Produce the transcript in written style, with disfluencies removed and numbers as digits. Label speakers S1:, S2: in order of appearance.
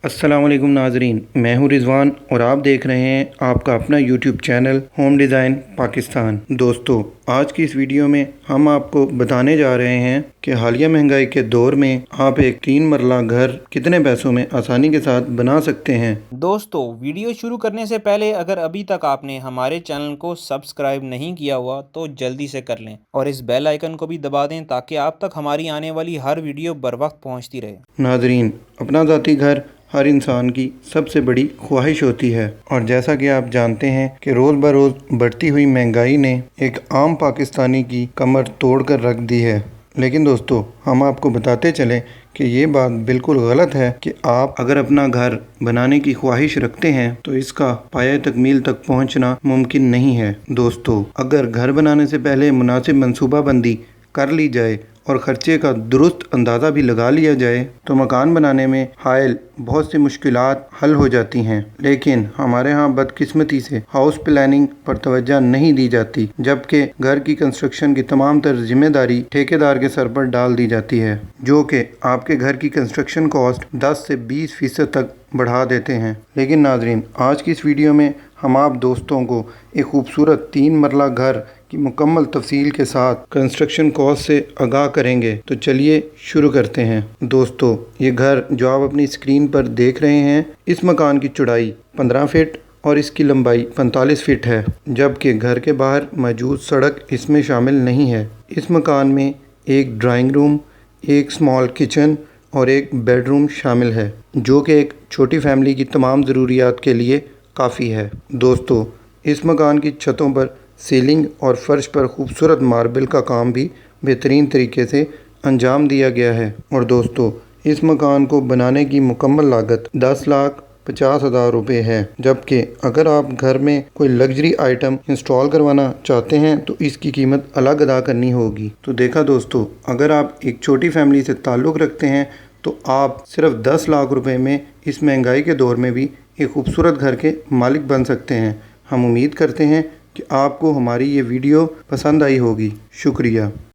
S1: अस्सलाम वालेकुम नाजरीन, मैं हूं रिजवान और आप देख रहे हैं आपका अपना YouTube channel home design Pakistan. दोस्तों, आज की इस वीडियो में हम आपको बताने जा रहे हैं कि हालिया महंगाई के दौर में आप एक 3 मरला घर कितने पैसों में आसानी के साथ बना सकते हैं।
S2: दोस्तों, वीडियो शुरू करने से पहले अगर अभी तक आपने हमारे चैनल को सब्सक्राइब नहीं किया हुआ तो जल्दी से कर लें और इस बेल आइकन को भी दबा दें ताकि आप तक हमारी आने वाली हर वीडियो बर वक्त पहुँचती रहे।
S1: नाजरीन, अपना ज़ाती घर हर इंसान की सबसे बड़ी ख्वाहिश होती है और जैसा कि आप जानते हैं कि रोज़ बरोज़ बढ़ती हुई महंगाई ने एक आम पाकिस्तानी की कमर तोड़ कर रख दी है। लेकिन दोस्तों, हम आपको बताते चलें कि ये बात बिल्कुल गलत है कि आप अगर अपना घर बनाने की ख्वाहिश रखते हैं तो इसका पाया तकमील तक पहुंचना मुमकिन नहीं है। दोस्तों, अगर घर बनाने से पहले मुनासिब मनसूबाबंदी कर ली जाए और ख़र्चे का दुरुस्त अंदाज़ा भी लगा लिया जाए तो मकान बनाने में हायल बहुत सी मुश्किलात हल हो जाती हैं। लेकिन हमारे यहाँ बदकिस्मती से हाउस प्लानिंग पर तवज्जो नहीं दी जाती, जबकि घर की कंस्ट्रक्शन की तमाम तर जिम्मेदारी ठेकेदार के सर पर डाल दी जाती है, जो कि आपके घर की कंस्ट्रक्शन कॉस्ट 10 से 20% तक बढ़ा देते हैं। लेकिन नाजरीन, आज की इस वीडियो में हम आप दोस्तों को एक खूबसूरत 3 मरला घर की मुकम्मल तफसील के साथ कंस्ट्रक्शन कॉस्ट से आगाह करेंगे। तो चलिए शुरू करते हैं। दोस्तों, ये घर जो आप अपनी स्क्रीन पर देख रहे हैं, इस मकान की चौड़ाई 15 फीट और इसकी लंबाई 45 फीट है, जबकि घर के बाहर मौजूद सड़क इसमें शामिल नहीं है। इस मकान में एक ड्राइंग रूम, एक स्मॉल किचन और एक बेडरूम शामिल है, जो कि एक छोटी फैमिली की तमाम ज़रूरियात के लिए काफ़ी है। दोस्तों, इस मकान की छतों पर सीलिंग और फर्श पर खूबसूरत मार्बल का काम भी बेहतरीन तरीके से अंजाम दिया गया है। और दोस्तों, इस मकान को बनाने की मुकम्मल लागत 10,50,000 रुपये है, जबकि अगर आप घर में कोई लग्जरी आइटम इंस्टॉल करवाना चाहते हैं तो इसकी कीमत अलग अदा करनी होगी। तो देखा दोस्तों, अगर आप एक छोटी फैमिली से ताल्लुक़ रखते हैं तो आप सिर्फ 10 लाख रुपए में इस महंगाई के दौर में भी एक खूबसूरत घर के मालिक बन सकते हैं। हम उम्मीद करते हैं कि आपको हमारी ये वीडियो पसंद आई होगी। शुक्रिया।